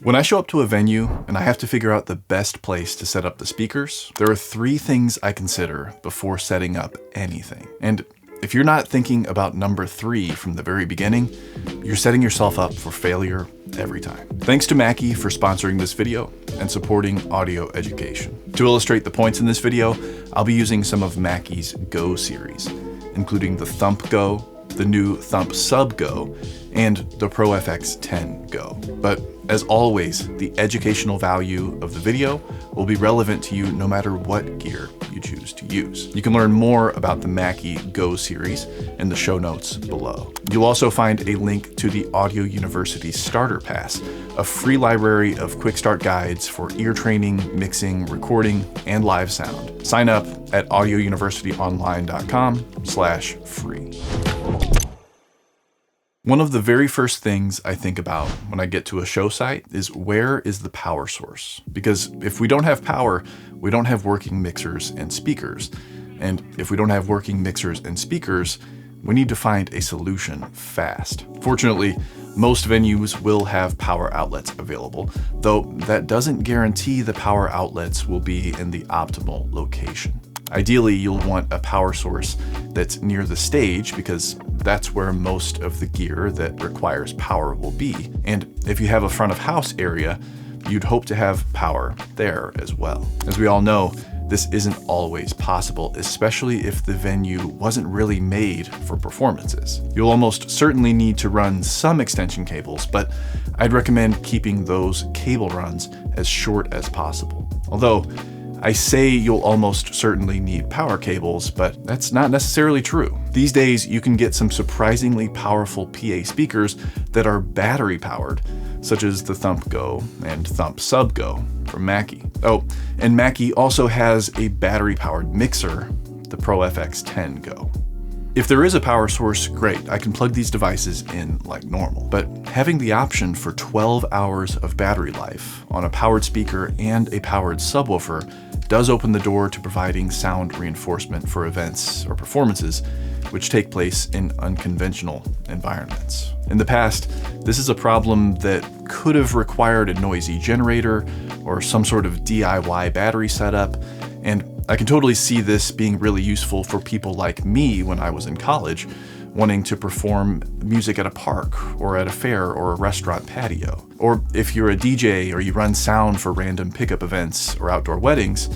When I show up to a venue and I have to figure out the best place to set up the speakers, there are 3 things I consider before setting up anything. And if you're not thinking about number 3 from the very beginning, you're setting yourself up for failure every time. Thanks to Mackie for sponsoring this video and supporting audio education. To illustrate the points in this video, I'll be using some of Mackie's Go series, including the Thump Go, the new Thump Sub Go, and the Pro FX10 Go. But as always, the educational value of the video will be relevant to you no matter what gear you choose to use. You can learn more about the Mackie Go series in the show notes below. You'll also find a link to the Audio University Starter Pass, a free library of quick start guides for ear training, mixing, recording, and live sound. Sign up at audiouniversityonline.com/free. One of the very first things I think about when I get to a show site is where is the power source? Because if we don't have power, we don't have working mixers and speakers. And if we don't have working mixers and speakers, we need to find a solution fast. Fortunately, most venues will have power outlets available, though that doesn't guarantee the power outlets will be in the optimal location. Ideally, you'll want a power source that's near the stage because that's where most of the gear that requires power will be. And if you have a front of house area, you'd hope to have power there as well. As we all know, this isn't always possible, especially if the venue wasn't really made for performances. You'll almost certainly need to run some extension cables, but I'd recommend keeping those cable runs as short as possible. Although, I say you'll almost certainly need power cables, but that's not necessarily true. These days, you can get some surprisingly powerful PA speakers that are battery powered, such as the Thump Go and Thump Sub Go from Mackie. Oh, and Mackie also has a battery powered mixer, the Pro FX10 Go. If there is a power source, great, I can plug these devices in like normal. But having the option for 12 hours of battery life on a powered speaker and a powered subwoofer does open the door to providing sound reinforcement for events or performances which take place in unconventional environments. In the past, this is a problem that could have required a noisy generator or some sort of DIY battery setup, and I can totally see this being really useful for people like me when I was in college, wanting to perform music at a park or at a fair or a restaurant patio. Or if you're a DJ or you run sound for random pickup events or outdoor weddings,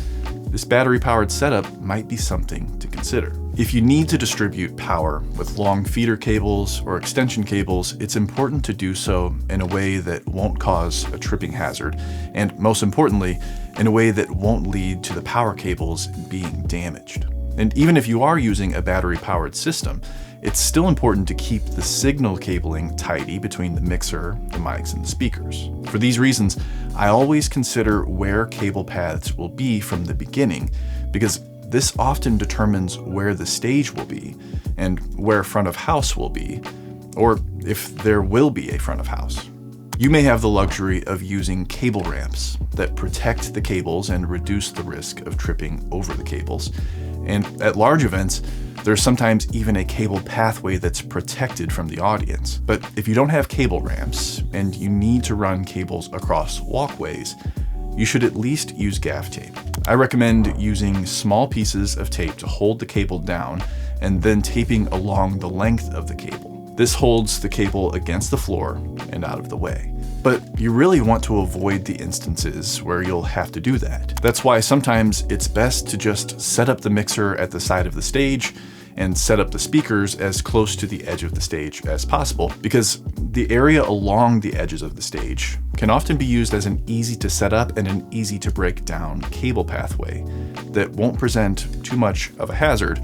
this battery-powered setup might be something to consider. If you need to distribute power with long feeder cables or extension cables, it's important to do so in a way that won't cause a tripping hazard, and most importantly, in a way that won't lead to the power cables being damaged. And even if you are using a battery-powered system, it's still important to keep the signal cabling tidy between the mixer, the mics, and the speakers. For these reasons, I always consider where cable paths will be from the beginning, because this often determines where the stage will be and where front of house will be, or if there will be a front of house. You may have the luxury of using cable ramps that protect the cables and reduce the risk of tripping over the cables. And at large events, there's sometimes even a cable pathway that's protected from the audience. But if you don't have cable ramps and you need to run cables across walkways, you should at least use gaff tape. I recommend using small pieces of tape to hold the cable down and then taping along the length of the cable. This holds the cable against the floor and out of the way. But you really want to avoid the instances where you'll have to do that. That's why sometimes it's best to just set up the mixer at the side of the stage and set up the speakers as close to the edge of the stage as possible, because the area along the edges of the stage can often be used as an easy to set up and an easy to break down cable pathway that won't present too much of a hazard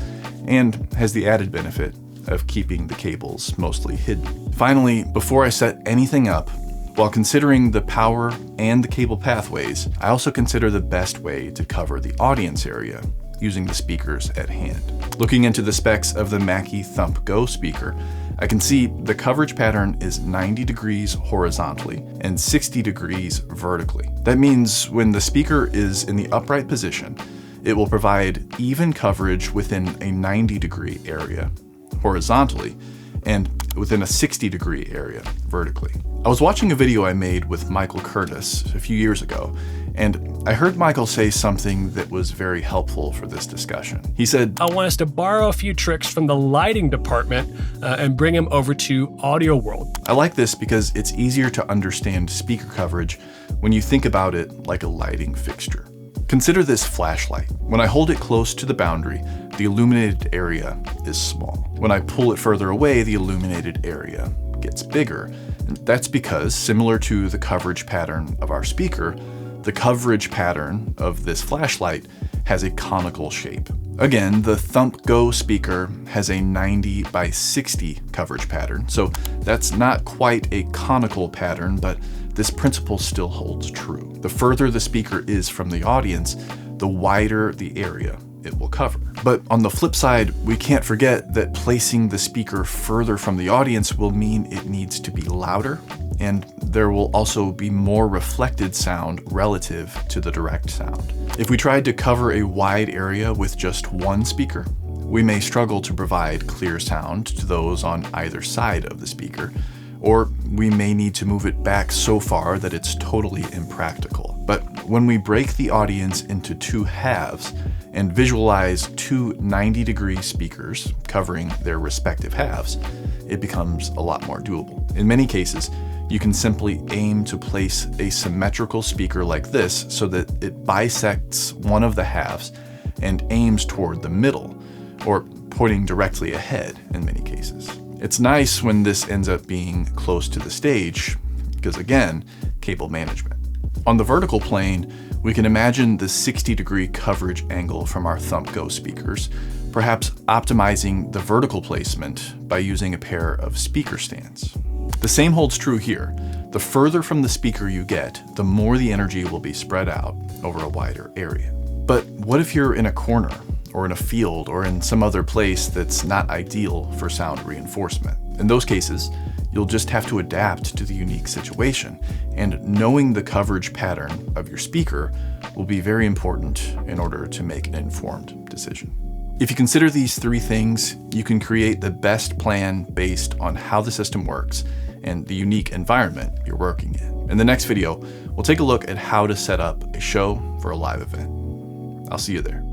and has the added benefit of keeping the cables mostly hidden. Finally, before I set anything up, while considering the power and the cable pathways, I also consider the best way to cover the audience area using the speakers at hand. Looking into the specs of the Mackie Thump Go speaker, I can see the coverage pattern is 90 degrees horizontally and 60 degrees vertically. That means when the speaker is in the upright position, it will provide even coverage within a 90-degree area horizontally, and within a 60-degree area vertically. I was watching a video I made with Michael Curtis a few years ago, and I heard Michael say something that was very helpful for this discussion. He said, I want us to borrow a few tricks from the lighting department and bring them over to Audio World. I like this because it's easier to understand speaker coverage when you think about it like a lighting fixture. Consider this flashlight. When I hold it close to the boundary, the illuminated area is small. When I pull it further away, the illuminated area gets bigger. And that's because, similar to the coverage pattern of our speaker, the coverage pattern of this flashlight has a conical shape. Again, the Thump Go speaker has a 90 by 60 coverage pattern, so that's not quite a conical pattern, but this principle still holds true. The further the speaker is from the audience, the wider the area it will cover. But on the flip side, we can't forget that placing the speaker further from the audience will mean it needs to be louder, and there will also be more reflected sound relative to the direct sound. If we tried to cover a wide area with just one speaker, we may struggle to provide clear sound to those on either side of the speaker, or we may need to move it back so far that it's totally impractical. But when we break the audience into two halves and visualize two 90-degree speakers covering their respective halves, it becomes a lot more doable. In many cases, you can simply aim to place a symmetrical speaker like this so that it bisects one of the halves and aims toward the middle, or pointing directly ahead in many cases. It's nice when this ends up being close to the stage, because again, cable management. On the vertical plane, we can imagine the 60-degree coverage angle from our Thump Go speakers, perhaps optimizing the vertical placement by using a pair of speaker stands. The same holds true here. The further from the speaker you get, the more the energy will be spread out over a wider area. But what if you're in a corner, or in a field, or in some other place that's not ideal for sound reinforcement? In those cases, you'll just have to adapt to the unique situation, and knowing the coverage pattern of your speaker will be very important in order to make an informed decision. If you consider these three things, you can create the best plan based on how the system works and the unique environment you're working in. In the next video, we'll take a look at how to set up a show for a live event. I'll see you there.